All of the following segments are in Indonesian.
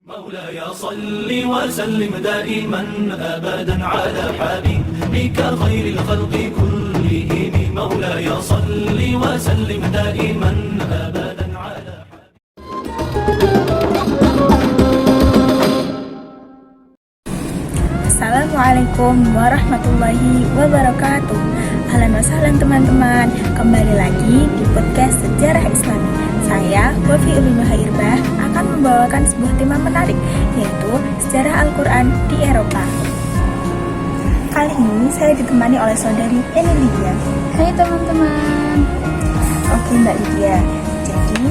مولاي صل وسلم دائما أبدا على حبيبك خير الخلق كلهم مولاي صل وسلم دائما أبدا على Assalamualaikum warahmatullahi wabarakatuh. Ahlan wa sahlan teman-teman, kembali lagi di podcast Sejarah Islam. Saya, Wafi Ulil Hairba, akan membawakan sebuah tema menarik, yaitu sejarah Al-Quran di Eropa. Kali ini saya ditemani oleh saudari Eni Lydia. Hai teman-teman. Oke Mbak Lydia, jadi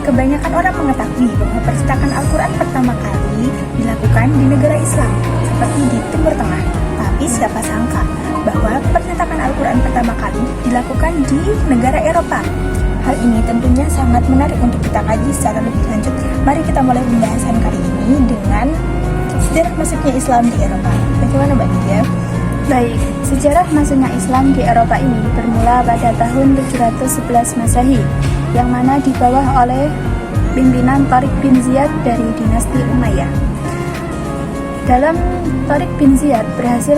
kebanyakan orang mengetahui bahwa percetakan Al-Quran pertama kali dilakukan di negara Islam, seperti di Timur Tengah. Tapi siapa sangka bahwa percetakan Al-Quran pertama kali dilakukan di negara Eropa. Hal ini tentunya sangat menarik untuk kita kaji secara lebih lanjut. Mari kita mulai pembahasan kali ini dengan sejarah masuknya Islam di Eropa. Bagaimana Mbak Lydia? Baik, sejarah masuknya Islam di Eropa ini bermula pada tahun 711 Masehi, yang mana dibawa oleh pimpinan Tariq bin Ziyad dari dinasti Umayyah. Dalam Tariq bin Ziyad berhasil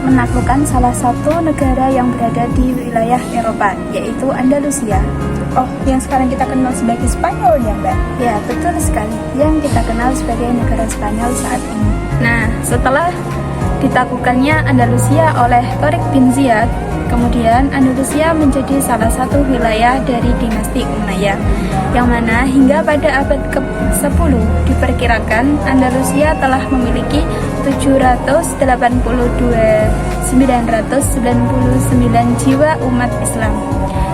menaklukkan salah satu negara yang berada di wilayah Eropa, yaitu Andalusia. Oh, yang sekarang kita kenal sebagai Spanyol ya Mbak? Ya, betul sekali, yang kita kenal sebagai negara Spanyol saat ini. Nah, setelah ditaklukkannya Andalusia oleh Tariq bin Ziyad, kemudian Andalusia menjadi salah satu wilayah dari dinasti Umayyah, yang mana hingga pada abad ke-10 diperkirakan Andalusia telah memiliki 782.999 jiwa umat Islam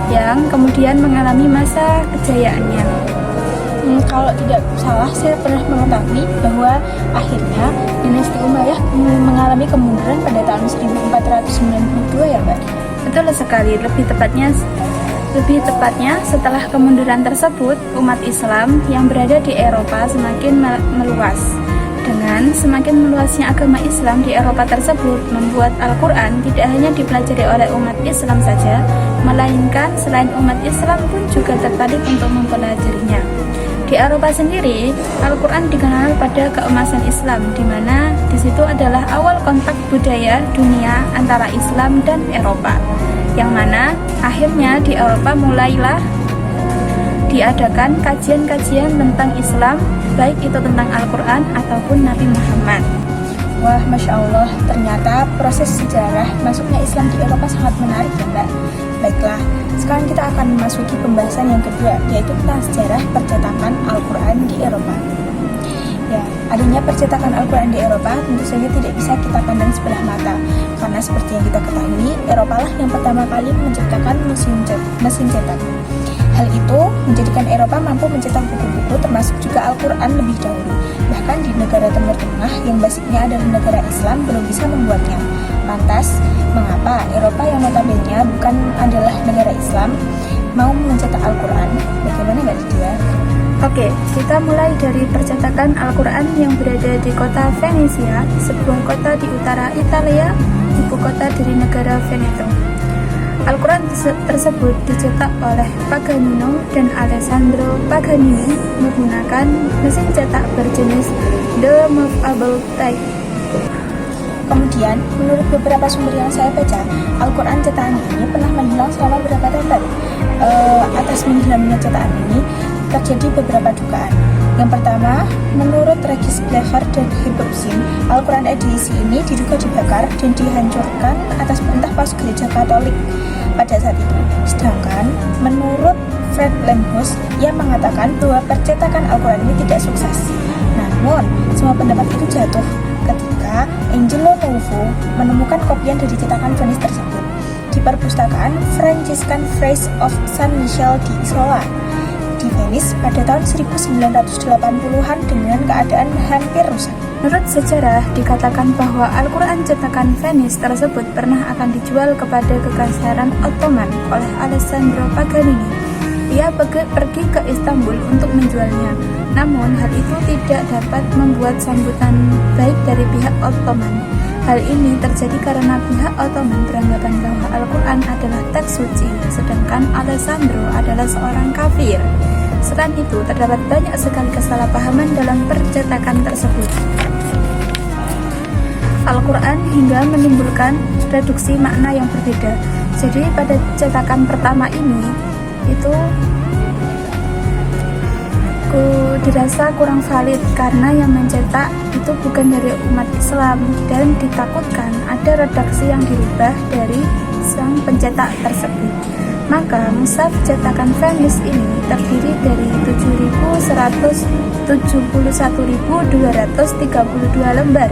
yang kemudian mengalami masa kejayaannya. Kalau tidak salah, saya pernah mengetahui bahwa akhirnya dinasti Umayyah mengalami kemunduran pada tahun 1492 ya Mbak? Betul sekali, lebih tepatnya setelah kemunduran tersebut, umat Islam yang berada di Eropa semakin meluas. Dengan semakin meluasnya agama Islam di Eropa tersebut membuat Al-Quran tidak hanya dipelajari oleh umat Islam saja, melainkan selain umat Islam pun juga tertarik untuk mempelajarinya. Di Eropa sendiri, Al-Quran dikenal pada keemasan Islam, di mana di situ adalah awal kontak budaya dunia antara Islam dan Eropa, yang mana akhirnya di Eropa mulailah diadakan kajian-kajian tentang Islam, baik itu tentang Al-Quran ataupun Nabi Muhammad. Wah, Masya Allah, ternyata proses sejarah masuknya Islam di Eropa sangat menarik ya Mbak. Baiklah, sekarang kita akan memasuki pembahasan yang kedua, yaitu tentang sejarah percetakan Al-Quran di Eropa. Ya, adanya percetakan Al-Quran di Eropa tentu saja tidak bisa kita pandang sebelah mata, karena seperti yang kita ketahui, Eropa lah yang pertama kali menciptakan mesin cetak. Hal itu menjadikan Eropa mampu mencetak buku-buku termasuk juga Al-Quran lebih dahulu. Bahkan di negara Timur Tengah yang basicnya adalah negara Islam belum bisa membuatnya. Lantas, mengapa Eropa yang notabene bukan adalah negara Islam mau mencetak Al-Quran? Bagaimana Mbak Lydia? Oke, kita mulai dari percetakan Al-Quran yang berada di kota Venesia, sebuah kota di utara Italia, ibu kota dari negara Veneto. Al-Quran tersebut dicetak oleh Paganino dan Alessandro Paganini menggunakan mesin cetak berjenis The Movable Type. Kemudian, menurut beberapa sumber yang saya baca, Al-Quran cetakan ini pernah menghilang selama beberapa tahun. Atas menghilangnya cetakan ini terjadi beberapa dugaan. Yang pertama, menurut Regis Blecher dan Hebrusin, Al-Quran edisi ini diduga dibakar dan dihancurkan atas perintah paus gereja Katolik pada saat itu. Sedangkan menurut Fred Lembus, ia mengatakan bahwa percetakan Al-Quran ini tidak sukses. Namun, semua pendapat itu jatuh ketika Angelo Nuovo menemukan kopian dari cetakan Venice tersebut di perpustakaan Franciscan Friars of San Michele di Isola di Venice pada tahun 1980-an dengan keadaan hampir rusak. Menurut sejarah, dikatakan bahwa Al-Quran cetakan Venice tersebut pernah akan dijual kepada Kekaisaran Ottoman oleh Alessandro Paganini. Ia pergi ke Istanbul untuk menjualnya, namun hal itu tidak dapat membuat sambutan baik dari pihak Ottoman. Hal ini terjadi karena pihak Ottoman beranggapan bahwa Al-Quran adalah teks suci, sedangkan Alessandro adalah seorang kafir. Selain itu, terdapat banyak sekali kesalahpahaman dalam percetakan tersebut. Al-Quran hingga menimbulkan reduksi makna yang berbeda. Jadi pada cetakan pertama ini itu dirasa kurang valid karena yang mencetak itu bukan dari umat Islam dan ditakutkan ada redaksi yang dirubah dari sang pencetak tersebut. Maka mushaf cetakan Venice ini terdiri dari 771.232 lembar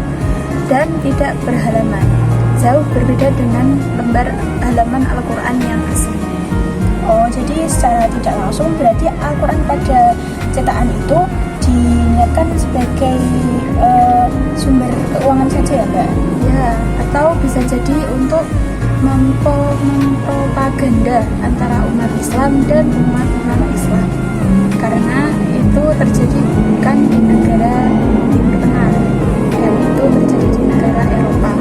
dan tidak berhalaman, jauh berbeda dengan lembar halaman Al-Quran yang asli. Oh, jadi secara tidak langsung berarti Al-Quran pada cetakan itu diniatkan sebagai sumber keuangan saja ya Mbak? Ya, atau bisa jadi untuk mempropaganda antara umat Islam dan umat non-Islam, karena itu terjadi bukan di negara Timur Tengah dan itu terjadi di negara Eropa.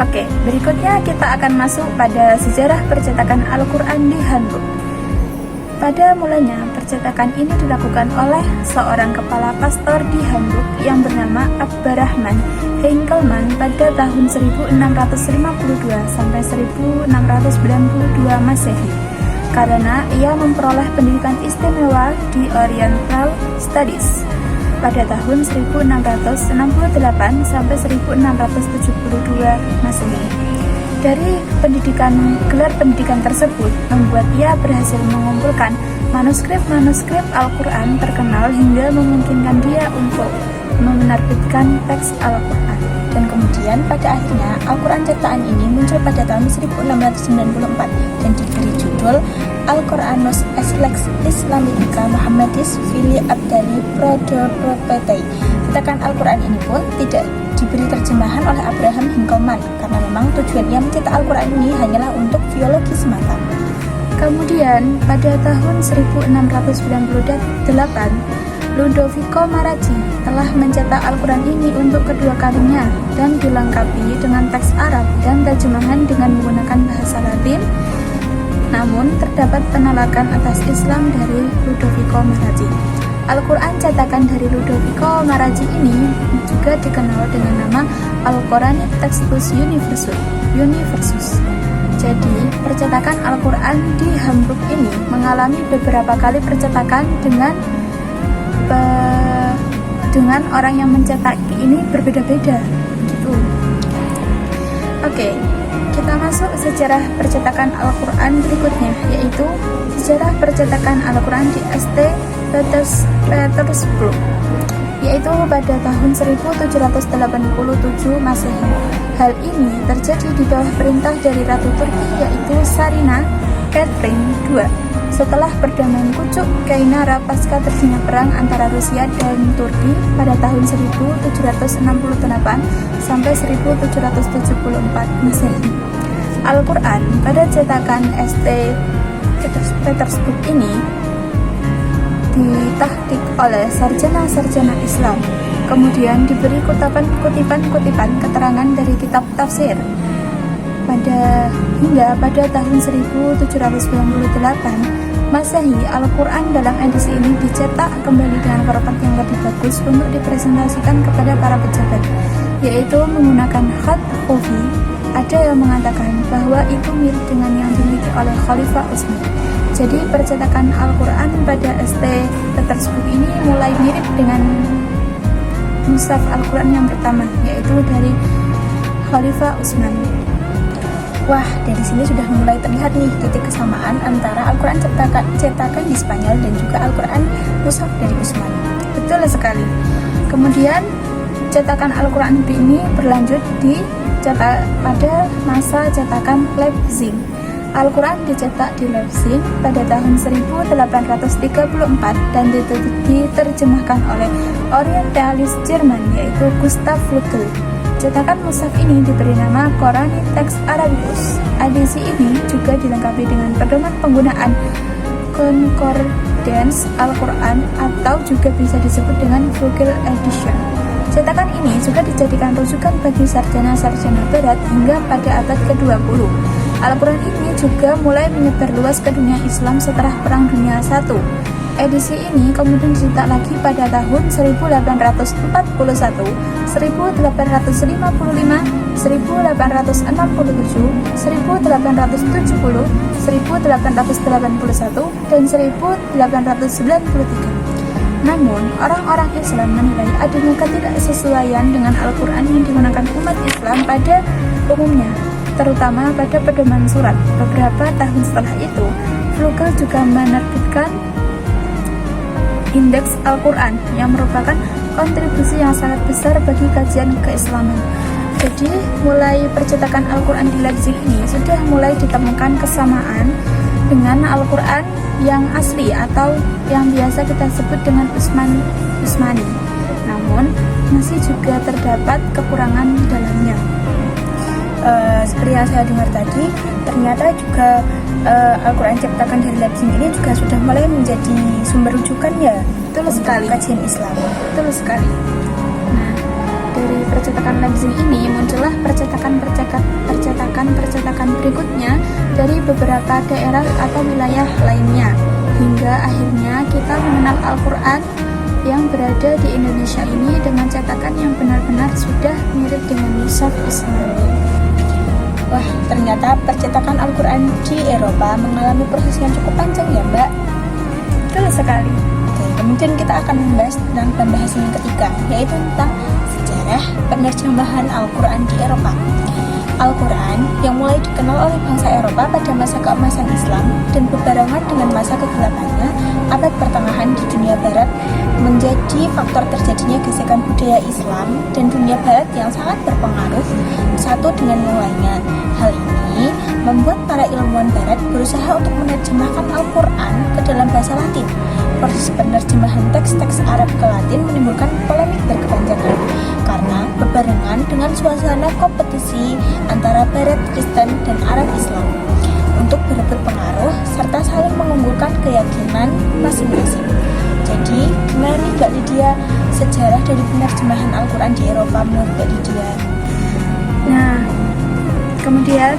Oke, berikutnya kita akan masuk pada sejarah percetakan Al-Quran di Hamburg. Pada mulanya, percetakan ini dilakukan oleh seorang kepala pastor di Hamburg yang bernama Abbarrahman Henkelmann pada tahun 1652 sampai 1692 Masehi, karena ia memperoleh pendidikan istimewa di Oriental Studies pada tahun 1668 sampai 1672 Masehi. Dari gelar pendidikan tersebut membuat ia berhasil mengumpulkan manuskrip-manuskrip Al-Quran terkenal hingga memungkinkan dia untuk menerbitkan teks Al-Quran. Dan kemudian pada akhirnya Al-Quran cetakan ini muncul pada tahun 1694 dan diberi judul Al-Quranus es Lex Islamica Muhammadis Fili Abdali Prodopropetei. Cetakan Al-Quran ini pun tidak diberi terjemahan oleh Abraham Henkelmann karena memang tujuannya mencetak Al-Quran ini hanyalah untuk teologi semata. Kemudian pada tahun 1698 Ludovico Maraggi telah mencetak Al-Quran ini untuk kedua kalinya dan dilengkapi dengan teks Arab dan terjemahan dengan menggunakan bahasa Latin. Namun terdapat penolakan atas Islam dari Ludovico Maraggi. Al-Quran cetakan dari Ludovico Maraggi ini juga dikenal dengan nama Al-Quranic Textus Universus. Jadi, percetakan Al-Quran di Hamburg ini mengalami beberapa kali percetakan dengan orang yang mencetak ini berbeda-beda gitu. Oke, kita masuk sejarah percetakan Al-Quran berikutnya, yaitu sejarah percetakan Al-Quran di St. Petersburg, yaitu pada tahun 1787 Masehi. Hal ini terjadi di bawah perintah dari Ratu Turki, yaitu Sarina Catherine II. Setelah perdamaian Kucuk Kainara pasca terjadinya perang antara Rusia dan Turki pada tahun 1768 sampai 1774 Masehi. Al-Quran pada cetakan St. Petersburg ini ditahqiq oleh sarjana-sarjana Islam. Kemudian diberi kutipan-kutipan keterangan dari kitab tafsir. Hingga pada tahun 1798 Masehi, Al-Quran dalam edisi ini dicetak kembali dengan format yang lebih bagus untuk dipresentasikan kepada para pejabat, yaitu menggunakan khat khufi. Ada yang mengatakan bahwa itu mirip dengan yang dimiliki oleh Khalifah Utsman. Jadi percetakan Al-Quran pada St. Petersburg ini mulai mirip dengan mushaf Al-Quran yang pertama, yaitu dari Khalifah Utsman. Wah, dari sini sudah mulai terlihat nih titik kesamaan antara Al-Quran cetakan di Spanyol dan juga Al-Quran mushaf dari Utsman. Betul sekali. Kemudian cetakan Al-Quran ini berlanjut pada masa cetakan Leipzig. Al-Quran dicetak di Leipzig pada tahun 1834 dan diterjemahkan oleh orientalis Jerman, yaitu Gustav Flügel. Cetakan mushaf ini diberi nama Quranic Text Arabicus. Edisi ini juga dilengkapi dengan pedoman penggunaan Concordance Al-Quran atau juga bisa disebut dengan Flügel Edition. Cetakan ini juga dijadikan rujukan bagi sarjana-sarjana barat hingga pada abad ke-20. Al-Quran ini juga mulai menyebar luas ke dunia Islam setelah Perang Dunia I. Edisi ini kemudian dicetak lagi pada tahun 1841, 1855, 1867, 1870, 1881, dan 1893. Namun, orang-orang Islam menilai adanya ketidaksesuaian dengan Al-Quran yang digunakan umat Islam pada umumnya, terutama pada pedoman surat. Beberapa tahun setelah itu, Vogel juga menerbitkan Indeks Al-Quran yang merupakan kontribusi yang sangat besar bagi kajian keislaman. Jadi, mulai percetakan Al-Quran di Leipzig ini sudah mulai ditemukan kesamaan dengan Al-Quran yang asli atau yang biasa kita sebut dengan Utsmani. Namun, masih juga terdapat kekurangan di dalamnya. Seperti yang saya dengar tadi, ternyata juga Al-Quran ciptakan dari Leipzig ini juga sudah mulai menjadi sumber rujukan ya. Betul sekali. Kajian Islam. Betul sekali. Nah, dari percetakan Leipzig ini muncullah percetakan berikutnya dari beberapa daerah atau wilayah lainnya, hingga akhirnya kita mengenal Al-Quran yang berada di Indonesia ini dengan cetakan yang benar-benar sudah mirip dengan mushaf Utsmani. Wah, ternyata percetakan Al-Quran di Eropa mengalami proses yang cukup panjang ya, Mbak. Betul sekali. Oke, kemudian kita akan membahas tentang pembahasan yang ketiga, yaitu tentang sejarah penerjemahan Al-Quran di Eropa. Al-Quran yang mulai dikenal oleh bangsa Eropa pada masa keemasan Islam dan berbarengan dengan masa kegelapannya abad pertengahan di dunia barat menjadi faktor terjadinya gesekan budaya Islam dan dunia barat yang sangat berpengaruh satu dengan yang lainnya. Hal ini membuat para ilmuwan barat berusaha untuk menerjemahkan Al-Quran ke dalam bahasa Latin. Proses penerjemahan teks-teks Arab ke Latin menimbulkan polemik berkepanjangan karena berbarengan dengan suasana kompetisi antara Barat Kristen dan Arab Islam untuk berebut pengaruh serta saling mengunggulkan keyakinan masing-masing. Jadi, gimana Mbak Lydia sejarah dari penerjemahan Al-Quran di Eropa menurut Mbak Lydia? Nah, kemudian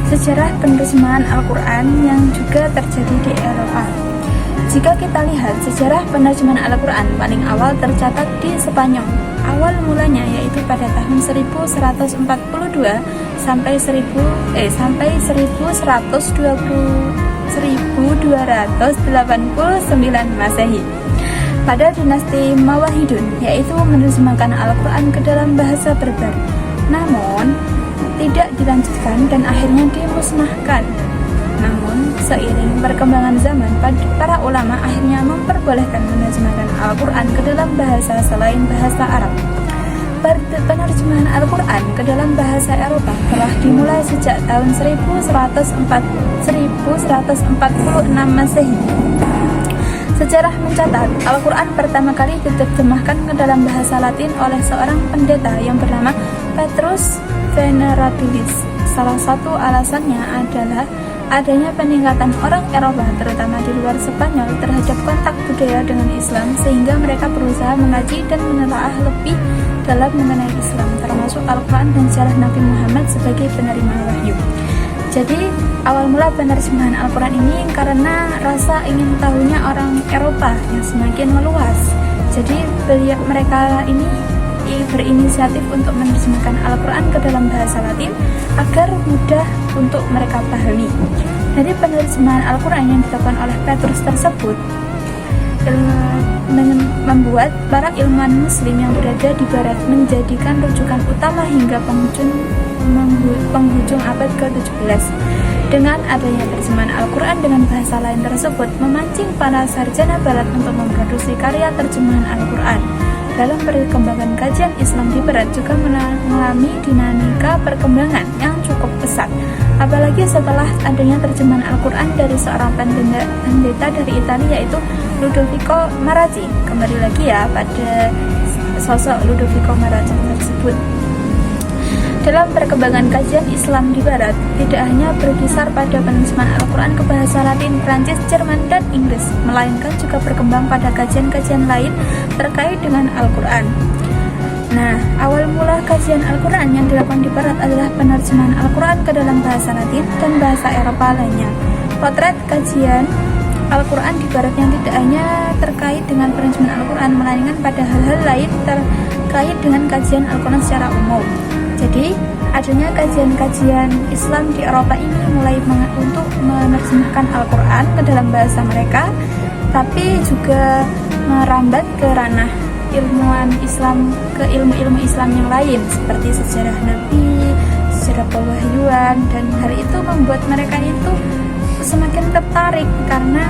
sejarah penerjemahan Al-Quran yang juga terjadi di Eropa. Jika kita lihat sejarah penerjemahan Al-Quran paling awal tercatat di Spanyol. Awal mulanya yaitu pada tahun 1142 sampai 1289 Masehi. Pada dinasti Mawahidun, yaitu menerjemahkan Al-Quran ke dalam bahasa Berber. Namun, tidak dilanjutkan dan akhirnya dimusnahkan. Namun, seiring perkembangan zaman, para ulama akhirnya memperbolehkan menerjemahkan Al-Quran ke dalam bahasa selain bahasa Arab. Penerjemahan Al-Quran ke dalam bahasa Eropa telah dimulai sejak tahun 1146 Masehi. Sejarah mencatat, Al-Quran pertama kali diterjemahkan ke dalam bahasa Latin oleh seorang pendeta yang bernama Petrus Venerabilis. Salah satu alasannya adalah adanya peningkatan orang Eropa, terutama di luar Spanyol, terhadap kontak budaya dengan Islam, sehingga mereka berusaha mengaji dan menelaah lebih dalam mengenai Islam, termasuk Al-Quran dan sejarah Nabi Muhammad sebagai penerima wahyu. Jadi, awal mula penerjemahan Al-Quran ini karena rasa ingin tahunya orang Eropa yang semakin meluas. Jadi, mereka ini berinisiatif untuk menerjemahkan Al-Quran ke dalam bahasa Latin agar mudah untuk mereka pahami. Dari penerjemahan Al-Quran yang dilakukan oleh Petrus tersebut membuat para ilmuwan muslim yang berada di barat menjadikan rujukan utama hingga penghujung abad ke-17. Dengan adanya terjemahan Al-Quran dengan bahasa lain tersebut memancing para sarjana barat untuk memproduksi karya terjemahan Al-Quran. Dalam perkembangan kajian Islam di Barat juga mengalami dinamika perkembangan yang cukup pesat, apalagi setelah adanya terjemahan Al-Quran dari seorang pendeta dari Italia, yaitu Ludovico Maraggi. Kembali lagi ya pada sosok Ludovico Maraggi tersebut. Dalam perkembangan kajian Islam di Barat, tidak hanya berkisar pada penerjemahan Al-Quran ke bahasa Latin, Prancis, Jerman, dan Inggris, melainkan juga berkembang pada kajian-kajian lain terkait dengan Al-Quran. Nah, awal mula kajian Al-Quran yang dilakukan di Barat adalah penerjemahan Al-Quran ke dalam bahasa Latin dan bahasa Eropa lainnya. Potret kajian Al-Quran di Barat yang tidak hanya terkait dengan penerjemahan Al-Quran, melainkan pada hal-hal lain terkait dengan kajian Al-Quran secara umum. Jadi, adanya kajian-kajian Islam di Eropa ini mulai untuk menerjemahkan Al-Quran ke dalam bahasa mereka, tapi juga merambat ke ranah ilmuwan Islam, ke ilmu-ilmu Islam yang lain seperti sejarah Nabi, sejarah pewahyuan, dan hal itu membuat mereka itu semakin tertarik karena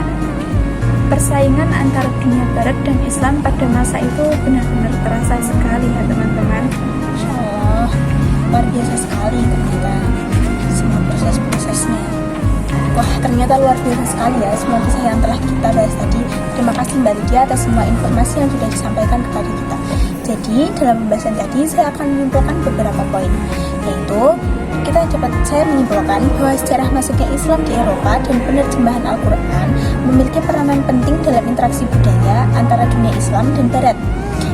persaingan antara dunia Barat dan Islam pada masa itu benar-benar terasa sekali ya teman-teman. Masya Allah, luar biasa sekali ternyata semua proses-prosesnya. Wah, ternyata luar biasa sekali ya semua kisah yang telah kita bahas tadi. Terima kasih Mbak Lydia atas semua informasi yang sudah disampaikan kepada kita. Jadi, dalam pembahasan tadi saya akan menyimpulkan beberapa poin, yaitu saya menyimpulkan bahwa sejarah masuknya Islam di Eropa dan penerjemahan Al-Quran memiliki peranan penting dalam interaksi budaya antara dunia Islam dan Barat.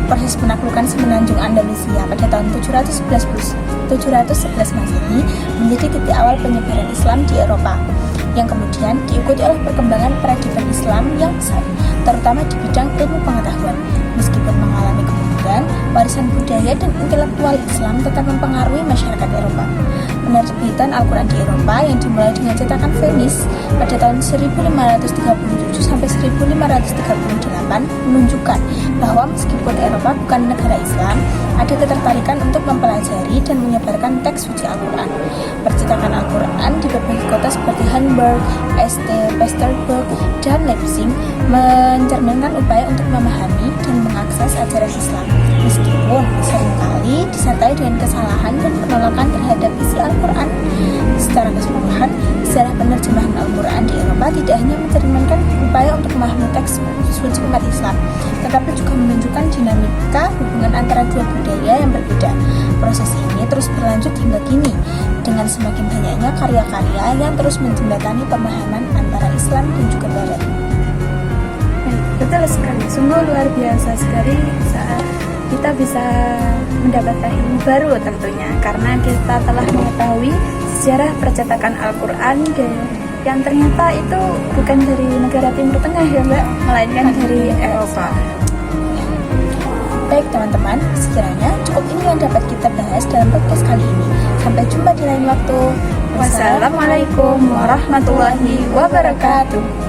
Proses penaklukan semenanjung Andalusia pada tahun 711 Masehi menjadi titik awal penyebaran Islam di Eropa, yang kemudian diikuti oleh perkembangan peradaban Islam yang besar, terutama di bidang ilmu pengetahuan. Meskipun mengalami kemunduran, warisan budaya dan intelektual Islam tetap mempengaruhi masyarakat Eropa. Penerbitan Al-Quran di Eropa yang dimulai dengan cetakan Venice pada tahun 1537 sampai 1538 menunjukkan bahwa meskipun Eropa bukan negara Islam, ada ketertarikan untuk mempelajari dan menyebarkan teks suci Al-Quran. Percetakan Al-Quran di berbagai kota seperti Hamburg, St. Petersburg, dan Leipzig mencerminkan upaya untuk memahami dan mengakses ajaran Islam, meskipun seringkali disertai dengan kesalahan dan penolakan terhadap isi Al-Quran. Secara keseluruhan, sejarah penerjemahan Al-Quran di Eropa tidak hanya mencerminkan upaya untuk memahami teks suci umat Islam, tetapi juga menunjukkan dinamika hubungan antara dua budaya yang berbeda. Proses ini terus berlanjut hingga kini, dengan semakin banyaknya karya-karya yang terus menjembatani pemahaman antara Islam dan juga Barat. Betul sekali, sungguh luar biasa sekali saat kita bisa mendapatkan ilmu baru tentunya, karena kita telah mengetahui sejarah percetakan Al-Quran yang ternyata itu bukan dari negara Timur Tengah ya Mbak, melainkan dari Eropa. Baik teman-teman, sekiranya cukup ini yang dapat kita bahas dalam podcast kali ini. Sampai jumpa di lain waktu. Wassalamualaikum warahmatullahi wabarakatuh.